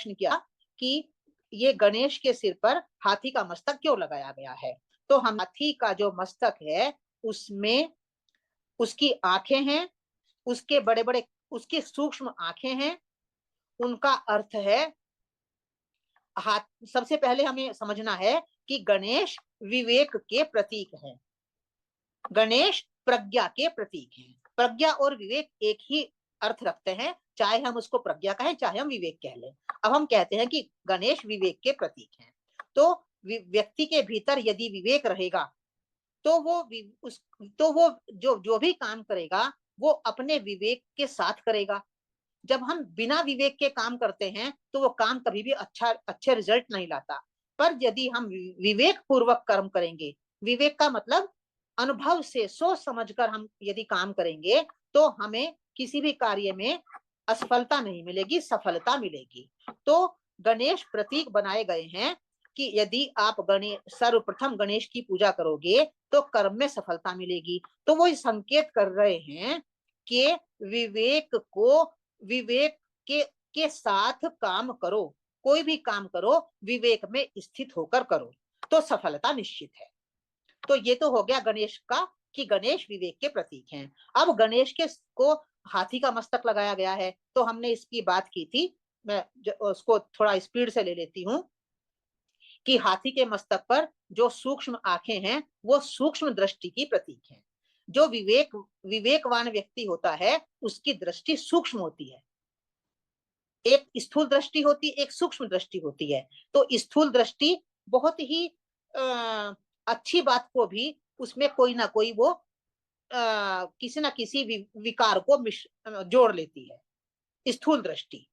प्रश्न किया कि ये गणेश के सिर पर हाथी का मस्तक क्यों लगाया गया है। तो हम हाथी का जो मस्तक है उसमें उसकी आंखें हैं, उसके बड़े बड़े उसकी सूक्ष्म आंखें हैं, उनका अर्थ है हाथ। सबसे पहले हमें समझना है कि गणेश विवेक के प्रतीक हैं, गणेश प्रज्ञा के प्रतीक हैं। प्रज्ञा और विवेक एक ही अर्थ रखते हैं, चाहे हम उसको प्रज्ञा कहें चाहे हम विवेक कह लें। अब हम कहते हैं कि गणेश विवेक के प्रतीक हैं। तो व्यक्ति के भीतर यदि विवेक रहेगा तो वो जो जो भी काम करेगा वो अपने विवेक के साथ करेगा। जब हम बिना विवेक के काम करते हैं तो वो काम कभी भी अच्छे रिजल्ट नहीं लाता। पर यदि हम विवेक पूर्वक कर्म करेंगे, विवेक का मतलब अनुभव से सोच समझकर हम यदि काम करेंगे तो हमें किसी भी कार्य में असफलता नहीं मिलेगी, सफलता मिलेगी। तो गणेश प्रतीक बनाए गए हैं कि यदि आप गणेश सर्वप्रथम गणेश की पूजा करोगे तो कर्म में सफलता मिलेगी। तो वो संकेत कर रहे हैं कि विवेक को विवेक के साथ काम करो, कोई भी काम करो विवेक में स्थित होकर करो तो सफलता निश्चित है। तो ये तो हो गया गणेश का कि गणेश विवेक के प्रतीक हैं। अब गणेश के को हाथी का मस्तक लगाया गया है तो हमने इसकी बात की थी, मैं उसको थोड़ा स्पीड से ले लेती हूँ कि हाथी के मस्तक पर जो सूक्ष्म आंखें हैं वो सूक्ष्म दृष्टि की प्रतीक हैं। जो विवेकवान व्यक्ति होता है उसकी दृष्टि सूक्ष्म होती है, एक स्थूल दृष्टि होती, एक सूक्ष्म दृष्टि होती है। तो स्थूल दृष्टि बहुत ही अच्छी बात को भी उसमें कोई ना कोई वो किसी ना किसी विकार को जोड़ लेती है स्थूल दृष्टि।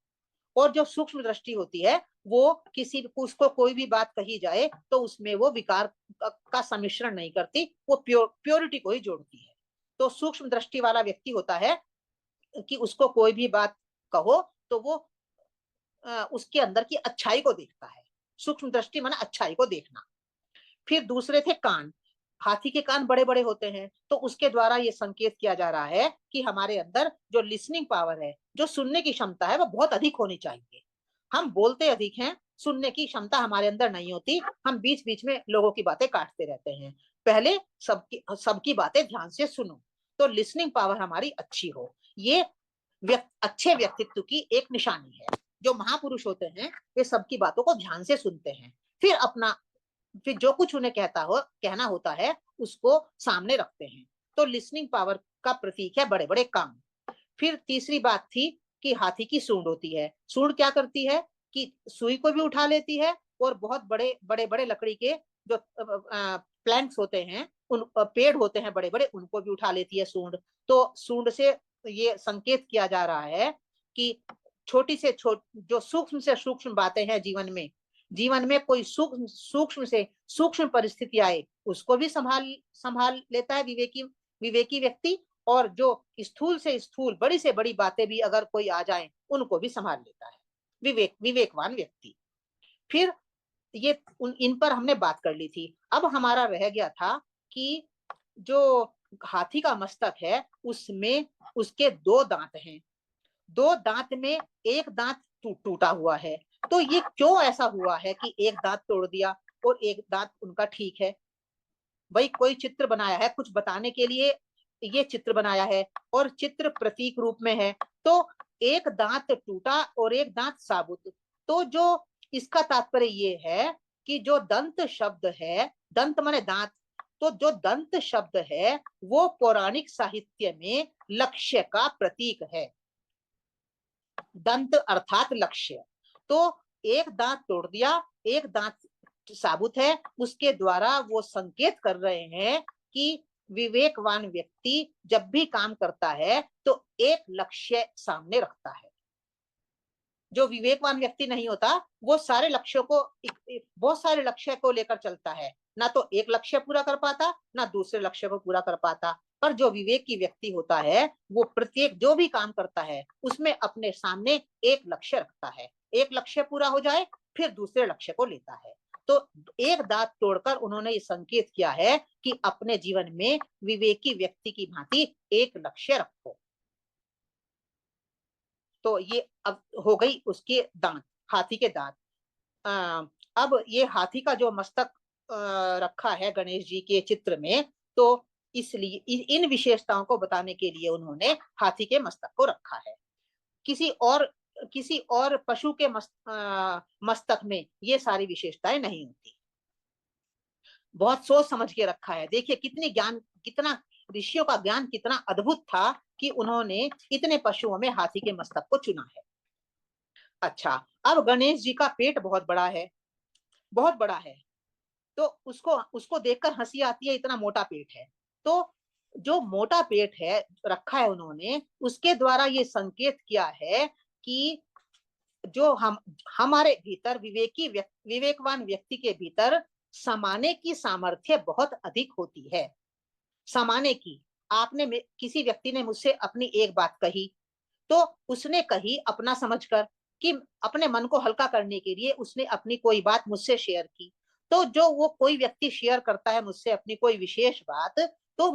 और जो सूक्ष्म दृष्टि होती है वो किसी उसको कोई भी बात कही जाए तो उसमें वो विकार का सम्मिश्रण नहीं करती, वो प्योरिटी को ही जोड़ती है। तो सूक्ष्म दृष्टि वाला व्यक्ति होता है कि उसको कोई भी बात कहो तो वो उसके अंदर की अच्छाई को देखता है। सूक्ष्म दृष्टि माने अच्छाई को देखना। फिर दूसरे थे कान। हाथी के कान बड़े बड़े होते हैं तो उसके द्वारा ये संकेत किया जा रहा है कि हमारे अंदर जो लिसनिंग पावर है, जो सुनने की क्षमता है वो बहुत अधिक होनी चाहिए। हम बोलते अधिक हैं, सुनने की क्षमता हमारे अंदर नहीं होती, हम बीच बीच में लोगों की बातें काटते रहते हैं। पहले सबकी बातें ध्यान से सुनो तो लिसनिंग पावर हमारी अच्छी हो। ये अच्छे व्यक्तित्व की एक निशानी है। जो महापुरुष होते हैं वे सबकी बातों को ध्यान से सुनते हैं, फिर जो कुछ उन्हें कहना होता है उसको सामने रखते हैं। तो लिसनिंग पावर का प्रतीक है बड़े बड़े कान। फिर तीसरी बात थी कि हाथी की सूंड होती है। सूंड क्या करती है कि सुई को भी उठा लेती है और बहुत बड़े बड़े बड़े लकड़ी के जो प्लैंक्स होते हैं, उन पेड़ होते हैं बड़े बड़े, उनको भी उठा लेती है सूंड। तो सूंड से ये संकेत किया जा रहा है कि छोटी से जो सूक्ष्म से सूक्ष्म बातें हैं जीवन में कोई सूक्ष्म से सूक्ष्म परिस्थिति आए उसको भी संभाल लेता है विवेकी व्यक्ति। और जो स्थूल से स्थूल बड़ी से बड़ी बातें भी अगर कोई आ जाए उनको भी संभाल लेता है विवेकवान व्यक्ति। फिर ये इन पर हमने बात कर ली थी। अब हमारा रह गया था कि जो हाथी का मस्तक है उसमें उसके दो दांत हैं, दो दांत में एक दांत टूटा हुआ है। तो ये क्यों ऐसा हुआ है कि एक दांत तोड़ दिया और एक दांत उनका ठीक है। भाई कोई चित्र बनाया है कुछ बताने के लिए, ये चित्र बनाया है और चित्र प्रतीक रूप में है, तो एक दांत टूटा और एक दांत साबुत। तो जो इसका तात्पर्य ये है कि जो दंत शब्द है, दंत माने दांत, तो जो दंत शब्द है वो पौराणिक साहित्य में लक्ष्य का प्रतीक है। दंत अर्थात लक्ष्य। तो एक दांत तोड़ दिया, एक दांत साबुत है, उसके द्वारा वो संकेत कर रहे हैं कि विवेकवान व्यक्ति जब भी काम करता है तो एक लक्ष्य सामने रखता है। जो विवेकवान व्यक्ति नहीं होता वो सारे लक्ष्यों को बहुत सारे लक्ष्य को लेकर चलता है, ना तो एक लक्ष्य पूरा कर पाता ना दूसरे लक्ष्य को पूरा कर पाता। पर जो विवेक की व्यक्ति होता है वो प्रत्येक जो भी काम करता है उसमें अपने सामने एक लक्ष्य रखता है, एक लक्ष्य पूरा हो जाए फिर दूसरे लक्ष्य को लेता है। तो एक दांत तोड़कर उन्होंने ये संकेत किया है कि अपने जीवन में विवेकी व्यक्ति की भांति एक लक्ष्य रखो। तो ये अब हो गई उसके दांत। हाथी के दांत। अब ये हाथी का जो मस्तक रखा है गणेश जी के चित्र में, तो इसलिए इन विशेषताओं को बताने के लिए उन्होंने हाथी के मस्तक को रखा है। किसी और पशु के मस्तक में ये सारी विशेषताएं नहीं होती। बहुत सोच समझ के रखा है। देखिए कितना ऋषियों का ज्ञान कितना अद्भुत था कि उन्होंने इतने पशुओं में हाथी के मस्तक को चुना है। अच्छा, अब गणेश जी का पेट बहुत बड़ा है, बहुत बड़ा है। तो उसको उसको देखकर हंसी आती है, इतना मोटा पेट है। तो जो मोटा पेट है रखा है उन्होंने, उसके द्वारा ये संकेत किया है कि जो हमारे भीतर विवेकवान व्यक्ति के भीतर समाने की सामर्थ्य बहुत अधिक होती है। समाने की, किसी व्यक्ति ने मुझसे अपनी एक बात कही, तो उसने कही अपना समझकर, कि अपने मन को हल्का करने के लिए उसने अपनी कोई बात मुझसे शेयर की। तो जो वो कोई व्यक्ति शेयर करता है मुझसे अपनी कोई विशेष बात, तो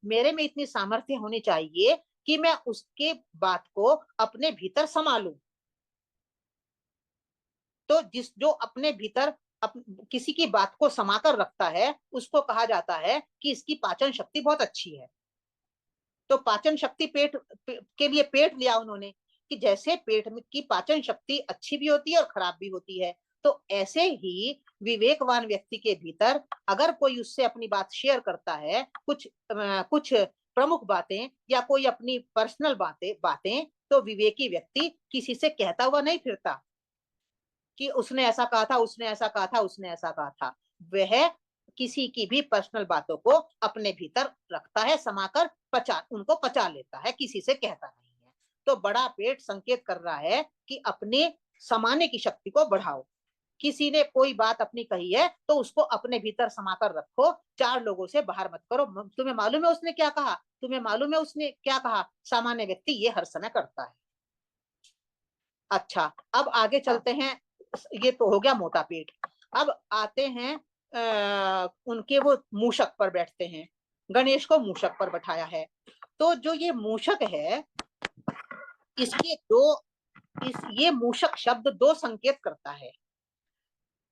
मेरे में इतनी सामर्थ्य होनी चाहिए कि मैं उसके बात को अपने भीतर संभालूं। तो जो अपने भीतर किसी की बात को समाकर रखता है, उसको कहा जाता है कि इसकी पाचन शक्ति बहुत अच्छी है। तो पाचन शक्ति के लिए पेट लिया उन्होंने, कि जैसे पेट में की पाचन शक्ति अच्छी भी होती है और खराब भी होती है, तो ऐसे ही विवेकवान व्यक्ति के भीतर अगर कोई उससे अपनी बात शेयर करता है, कुछ प्रमुख बातें या कोई अपनी पर्सनल बातें, तो विवेकी व्यक्ति किसी से कहता हुआ नहीं फिरता कि उसने ऐसा कहा था, उसने ऐसा कहा था, उसने ऐसा कहा था। वह किसी की भी पर्सनल बातों को अपने भीतर रखता है, समाकर उनको पचा लेता है, किसी से कहता नहीं है। तो बड़ा पेट संकेत कर रहा है कि अपने समाने की शक्ति को बढ़ाओ। किसी ने कोई बात अपनी कही है तो उसको अपने भीतर समाकर रखो, 4 लोगों से बाहर मत करो। तुम्हें मालूम है उसने क्या कहा, तुम्हें मालूम है उसने क्या कहा। सामान्य व्यक्ति ये हर समय करता है। अच्छा, अब आगे चलते हैं। ये तो हो गया मोटा पेट। अब आते हैं उनके वो मूषक पर बैठते हैं। गणेश को मूषक पर बैठाया है। तो जो ये मूषक है, इसके ये मूषक शब्द 2 संकेत करता है।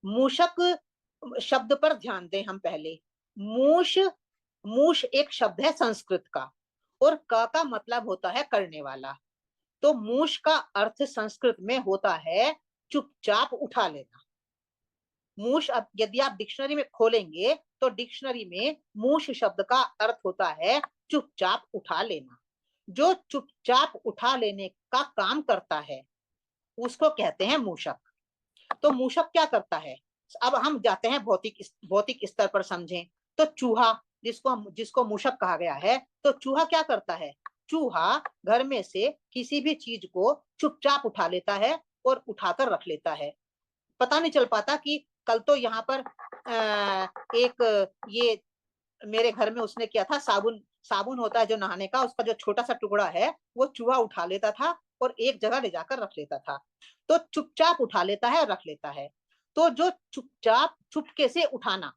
मूषक शब्द पर ध्यान दें हम पहले। मूष मूष एक शब्द है संस्कृत का, और क का मतलब होता है करने वाला। तो मूष का अर्थ संस्कृत में होता है चुपचाप उठा लेना। मूष, अब यदि आप डिक्शनरी में खोलेंगे तो डिक्शनरी में मूष शब्द का अर्थ होता है चुपचाप उठा लेना। जो चुपचाप उठा लेने का काम करता है उसको कहते हैं मूषक। तो मूषक क्या करता है, अब हम जाते हैं भौतिक स्तर पर समझें। तो चूहा, जिसको मूषक कहा गया है, तो चूहा क्या करता है। चूहा घर में से किसी भी चीज को चुपचाप उठा लेता है और उठाकर रख लेता है। पता नहीं चल पाता कि कल तो यहाँ पर एक ये मेरे घर में उसने किया था, साबुन होता है जो नहाने का, उसका जो छोटा सा टुकड़ा है वो चूहा उठा लेता था और एक जगह ले जाकर रख लेता था। तो चुपचाप उठा लेता है, रख लेता है। तो जो चुपके से उठाना,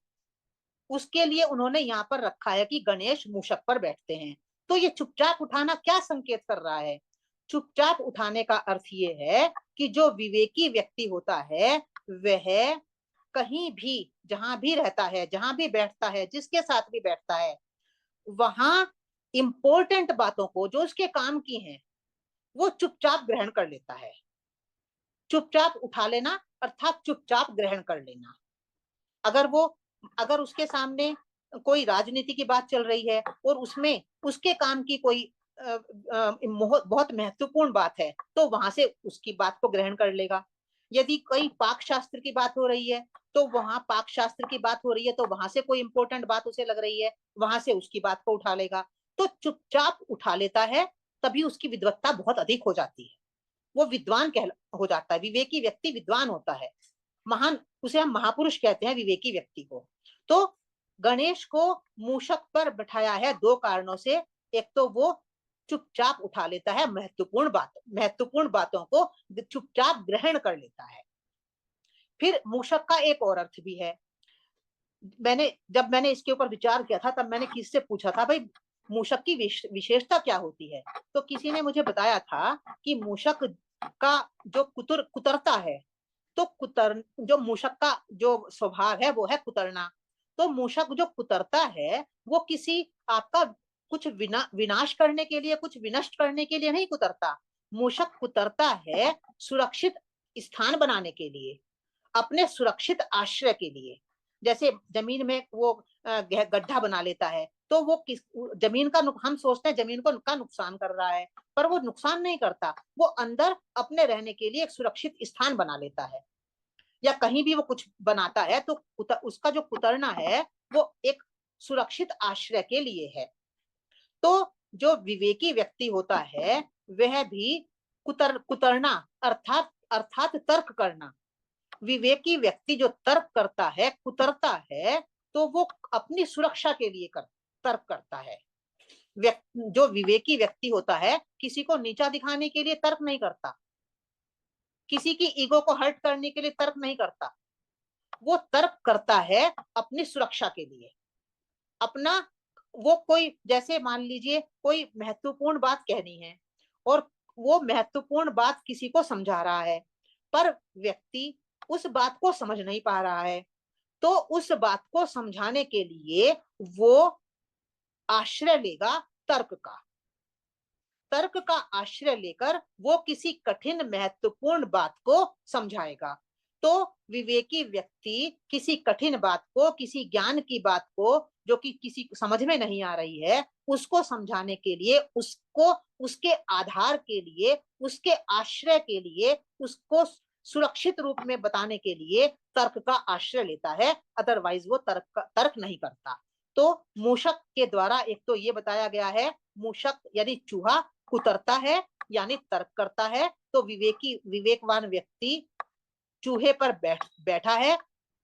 उसके लिए उन्होंने यहाँ पर रखा है कि गणेश मूषक पर बैठते हैं। तो ये चुपचाप उठाना क्या संकेत कर रहा है। चुपचाप उठाने का अर्थ ये है कि जो विवेकी व्यक्ति होता है, वह कहीं भी, जहां भी रहता है, जहां भी बैठता है, जिसके साथ भी बैठता है, वहां इंपॉर्टेंट बातों को जो उसके काम की हैं, वो चुपचाप ग्रहण कर लेता है। चुपचाप उठा लेना अर्थात चुपचाप ग्रहण कर लेना। अगर उसके सामने कोई राजनीति की बात चल रही है और उसमें उसके काम की कोई बहुत महत्वपूर्ण बात है, तो वहां से उसकी बात को ग्रहण कर लेगा। यदि कोई पाक शास्त्र की बात हो रही है, तो वहां पाक शास्त्र की बात हो रही है, तो वहां से कोई इंपॉर्टेंट बात उसे लग रही है, वहां से उसकी बात को उठा लेगा। तो चुपचाप उठा लेता है, तभी उसकी विद्वत्ता बहुत अधिक हो जाती है। वो विद्वान हो जाता है। विवेकी व्यक्ति विद्वान होता है, महान, उसे हम महापुरुष कहते हैं विवेकी व्यक्ति को। तो गणेश को मूषक पर बैठाया है 2 कारणों से। एक तो वो चुपचाप उठा लेता है, महत्वपूर्ण बातों को चुपचाप ग्रहण कर लेता है। फिर मूषक का एक और अर्थ भी है। जब मैंने इसके ऊपर विचार किया था, तब मैंने किसी से पूछा था, भाई मूषक की विशेषता क्या होती है। तो किसी ने मुझे बताया था कि मूषक का जो कुतरता है, तो जो मूषक का जो स्वभाव है वो है कुतरना। तो मूषक जो कुतरता है वो किसी आपका कुछ विनाश करने के लिए, कुछ विनष्ट करने के लिए नहीं कुतरता। मूषक कुतरता है सुरक्षित स्थान बनाने के लिए, अपने सुरक्षित आश्रय के लिए। जैसे जमीन में वो गड्ढा बना लेता है, तो वो किस जमीन का हम सोचते हैं जमीन को का नुकसान कर रहा है, पर वो नुकसान नहीं करता, वो अंदर अपने रहने के लिए एक सुरक्षित स्थान बना लेता है। या कहीं भी वो कुछ बनाता है तो उसका जो कुतरना है वो एक सुरक्षित आश्रय के लिए है। तो जो विवेकी व्यक्ति होता है वह भी कुतरना अर्थात अर्थात तर्क करना। विवेकी व्यक्ति जो तर्क करता है, कुतरता है, तो वो अपनी सुरक्षा के लिए तर्क करता है। जो विवेकी व्यक्ति होता है किसी को नीचा दिखाने के लिए तर्क नहीं करता, किसी की ईगो को हर्ट करने के लिए तर्क नहीं करता, वो तर्क करता है अपनी सुरक्षा के लिए। अपना वो कोई जैसे मान लीजिए कोई महत्वपूर्ण बात कहनी है और वो महत्वपूर्ण बात किसी को समझा रहा है, पर व्यक्ति उस बात को समझ नहीं पा रहा है, तो उस बात को समझाने के लिए वो आश्रय लेगा तर्क का। तर्क का आश्रय लेकर वो किसी कठिन महत्वपूर्ण बात को समझाएगा। तो विवेकी व्यक्ति किसी कठिन बात को, किसी ज्ञान की बात को जो कि किसी समझ में नहीं आ रही है, उसको समझाने के लिए, उसको उसके आधार के लिए, उसके आश्रय के लिए, उसको सुरक्षित रूप में बताने के लिए तर्क का आश्रय लेता है, अदरवाइज वो तर्क नहीं करता। तो मूषक के द्वारा एक तो ये बताया गया है, मूषक यानी चूहा कुतरता है यानी तर्क करता है, तो विवेकवान व्यक्ति चूहे पर बैठा है,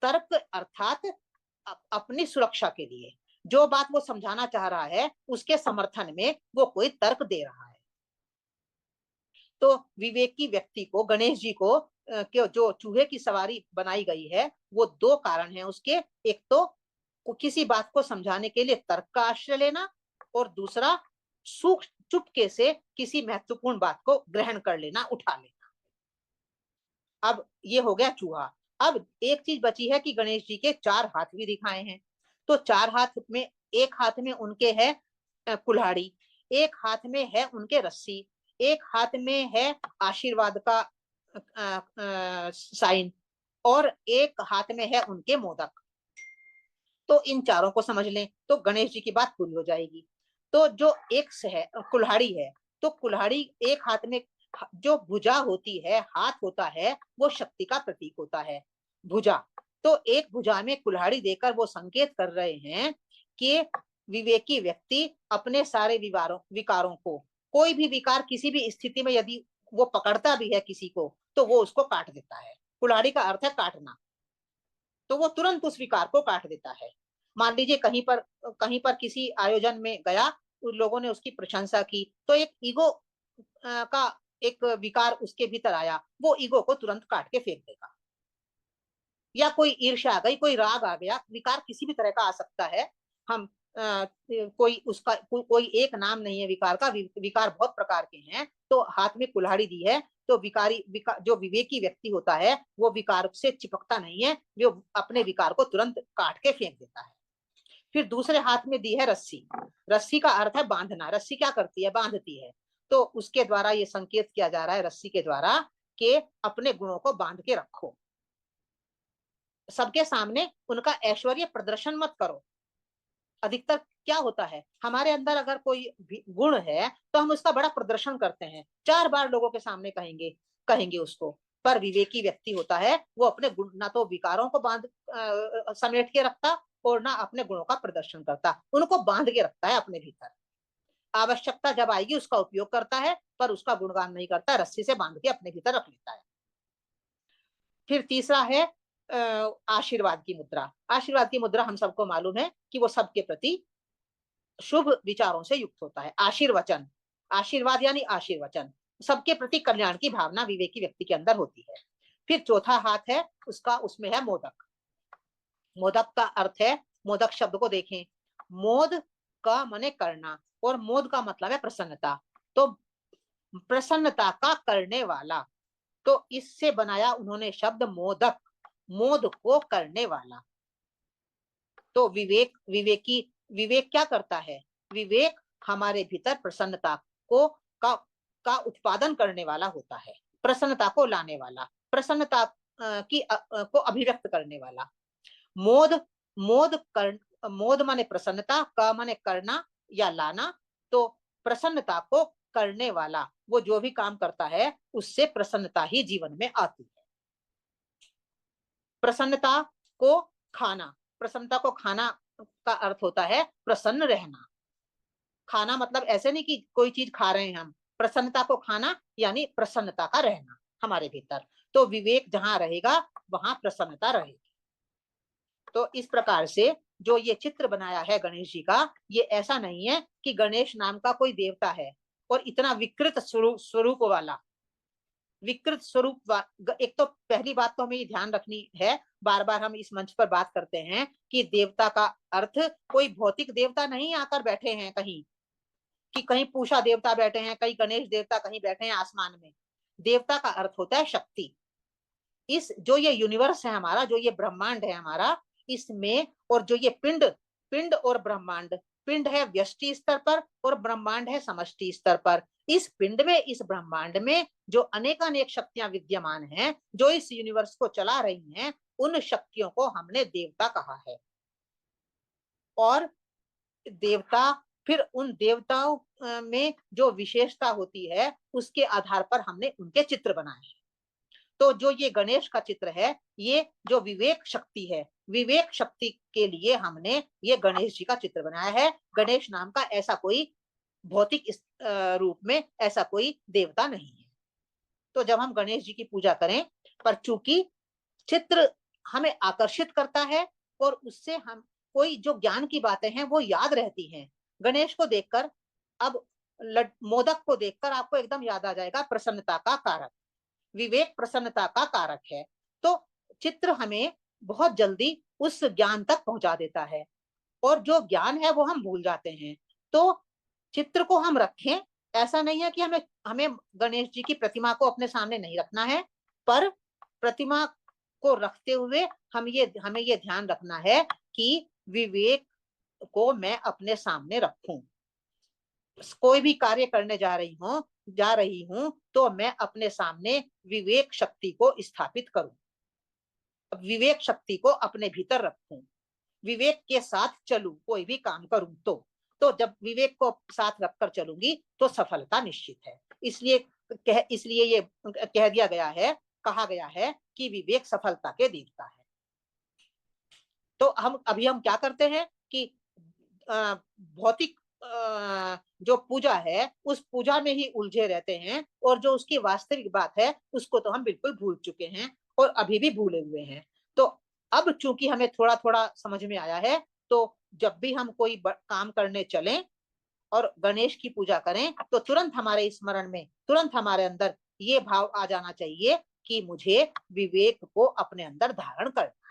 तर्क अर्थात अपनी सुरक्षा के लिए, जो बात वो समझाना चाह रहा है उसके समर्थन में वो कोई तर्क दे रहा है। तो विवेकी व्यक्ति को, गणेश जी को जो चूहे की सवारी बनाई गई है वो दो कारण हैं उसके। एक तो किसी बात को समझाने के लिए तर्क का आश्रय लेना, और दूसरा चुपके से किसी महत्वपूर्ण बात को ग्रहण कर लेना, उठा लेना। अब ये हो गया चूहा। अब एक चीज बची है कि गणेश जी के चार हाथ भी दिखाए हैं। तो चार हाथ में, एक हाथ में उनके है कुल्हाड़ी, एक हाथ में है उनके रस्सी, एक हाथ में है आशीर्वाद का साइन, और एक हाथ में है उनके मोदक। तो इन चारों को समझ लें तो गणेश जी की बात पूरी हो जाएगी। तो जो एक है कुल्हाड़ी है, तो कुल्हाड़ी एक हाथ में, जो भुजा होती है, हाथ होता है, वो शक्ति का प्रतीक होता है, भुजा। तो एक भुजा में कुल्हाड़ी देकर वो संकेत कर रहे हैं कि विवेकी व्यक्ति अपने सारे विकारों को, कोई भी विकार किसी भी स्थिति में यदि वो पकड़ता भी है किसी को, तो वो उसको काट देता है। कुल्हाड़ी का अर्थ है काटना, तो वो तुरंत उस विकार को काट देता है। मान लीजिए कहीं पर किसी आयोजन में गया, उन लोगों ने उसकी प्रशंसा की, तो एक ईगो का एक विकार उसके भीतर आया, वो ईगो को तुरंत काट के फेंक देगा। या कोई ईर्ष्या आ गई, कोई राग आ गया, विकार किसी भी तरह का आ सकता है। हम कोई उसका कोई एक नाम नहीं है विकार का, विकार बहुत प्रकार के हैं। तो हाथ में कुल्हाड़ी दी है, तो जो विवेकी व्यक्ति होता है वो विकार से चिपकता नहीं है, वो अपने विकार को तुरंत काट के फेंक देता है। फिर दूसरे हाथ में दी है रस्सी। रस्सी का अर्थ है बांधना। रस्सी क्या करती है? बांधती है। तो उसके द्वारा ये संकेत किया जा रहा है रस्सी के द्वारा कि अपने गुणों को बांध के रखो, सबके सामने उनका ऐश्वर्य प्रदर्शन मत करो। अधिकतर क्या होता है, हमारे अंदर अगर कोई गुण है तो हम उसका बड़ा प्रदर्शन करते हैं, 4 बार लोगों के सामने कहेंगे उसको। पर विवेकी व्यक्ति होता है वो अपने गुण, ना तो विकारों को समेट के रखता और ना अपने गुणों का प्रदर्शन करता, उनको बांध के रखता है अपने भीतर। आवश्यकता जब आएगी उसका उपयोग करता है, पर उसका गुणगान नहीं करता, रस्सी से बांध के अपने भीतर रख लेता है। फिर तीसरा है आशीर्वाद की मुद्रा। आशीर्वाद की मुद्रा हम सबको मालूम है कि वो सबके प्रति शुभ विचारों से युक्त होता है। आशीर्वचन, आशीर्वाद यानी आशीर्वचन, सबके प्रति कल्याण की भावना विवेकी व्यक्ति के अंदर होती है। फिर चौथा हाथ है उसका, उसमें है मोदक। मोदक का अर्थ है, मोदक शब्द को देखें, मोद का मने करना, और मोद का मतलब है प्रसन्नता। तो प्रसन्नता का करने वाला। तो इससे बनाया उन्होंने शब्द मोदक, मोद को करने वाला। तो विवेक क्या करता है? विवेक हमारे भीतर प्रसन्नता को का उत्पादन करने वाला होता है, प्रसन्नता को लाने वाला, प्रसन्नता को अभिव्यक्त करने वाला। मोद मोद माने प्रसन्नता, क माने करना या लाना। तो प्रसन्नता को करने वाला, वो जो भी काम करता है उससे प्रसन्नता ही जीवन में आती है। प्रसन्नता को खाना, प्रसन्नता को खाना का अर्थ होता है प्रसन्न रहना। खाना मतलब ऐसे नहीं कि कोई चीज खा रहे हैं हम, प्रसन्नता को खाना यानी प्रसन्नता का रहना हमारे भीतर। तो विवेक जहां रहेगा वहां प्रसन्नता रहेगी। तो इस प्रकार से जो ये चित्र बनाया है गणेश जी का, ये ऐसा नहीं है कि गणेश नाम का कोई देवता है और इतना विकृत स्वरूप वाला, विकृत स्वरूप। एक तो पहली बात तो हमें ये ध्यान रखनी है, बार बार हम इस मंच पर बात करते हैं कि देवता का अर्थ कोई भौतिक देवता नहीं आकर बैठे हैं कहीं, कि कहीं पूषा देवता बैठे हैं, कहीं गणेश देवता कहीं बैठे हैं आसमान में। देवता का अर्थ होता है शक्ति। इस जो ये यूनिवर्स है हमारा, जो ये ब्रह्मांड है हमारा, इसमें और जो ये पिंड पिंड और ब्रह्मांड, पिंड है व्यष्टि स्तर पर और ब्रह्मांड है समष्टि स्तर पर। इस पिंड में, इस ब्रह्मांड में जो अनेकानेक शक्तियां विद्यमान हैं, जो इस यूनिवर्स को चला रही हैं, उन शक्तियों को हमने देवता कहा है। और देवता, फिर उन देवताओं में जो विशेषता होती है उसके आधार पर हमने उनके चित्र बनाए हैं। तो जो ये गणेश का चित्र है, ये जो विवेक शक्ति है, विवेक शक्ति के लिए हमने ये गणेश जी का चित्र बनाया है। गणेश नाम का ऐसा कोई भौतिक रूप में ऐसा कोई देवता नहीं है। तो जब हम गणेश जी की पूजा करें, पर चूंकि चित्र हमें आकर्षित करता है और उससे हम कोई जो ज्ञान की बातें हैं वो याद रहती हैं। गणेश को देखकर, अब मोदक को देखकर आपको एकदम याद आ जाएगा प्रसन्नता का कारक। विवेक प्रसन्नता का कारक है। तो चित्र हमें बहुत जल्दी उस ज्ञान तक पहुंचा देता है, और जो ज्ञान है वो हम भूल जाते हैं। तो चित्र को हम रखें, ऐसा नहीं है कि हमें हमें गणेश जी की प्रतिमा को अपने सामने नहीं रखना है, पर प्रतिमा को रखते हुए हमें ये ध्यान रखना है कि विवेक को मैं अपने सामने रखूं। कोई भी कार्य करने जा रही हूं तो मैं अपने सामने विवेक शक्ति को स्थापित करूं, विवेक शक्ति को अपने भीतर रखूं, विवेक के साथ चलूं, कोई भी काम करूं तो जब विवेक को साथ रखकर चलूंगी तो सफलता निश्चित है। इसलिए ये कहा गया है कि विवेक सफलता के देवता है। तो हम क्या करते हैं कि भौतिक जो पूजा है उस पूजा में ही उलझे रहते हैं, और जो उसकी वास्तविक बात है उसको तो हम बिल्कुल भूल चुके हैं और अभी भी भूले हुए हैं। तो अब चूंकि हमें थोड़ा थोड़ा समझ में आया है, तो जब भी हम कोई काम करने चलें और गणेश की पूजा करें तो तुरंत हमारे स्मरण में, तुरंत हमारे अंदर ये भाव आ जाना चाहिए कि मुझे विवेक को अपने अंदर धारण करना।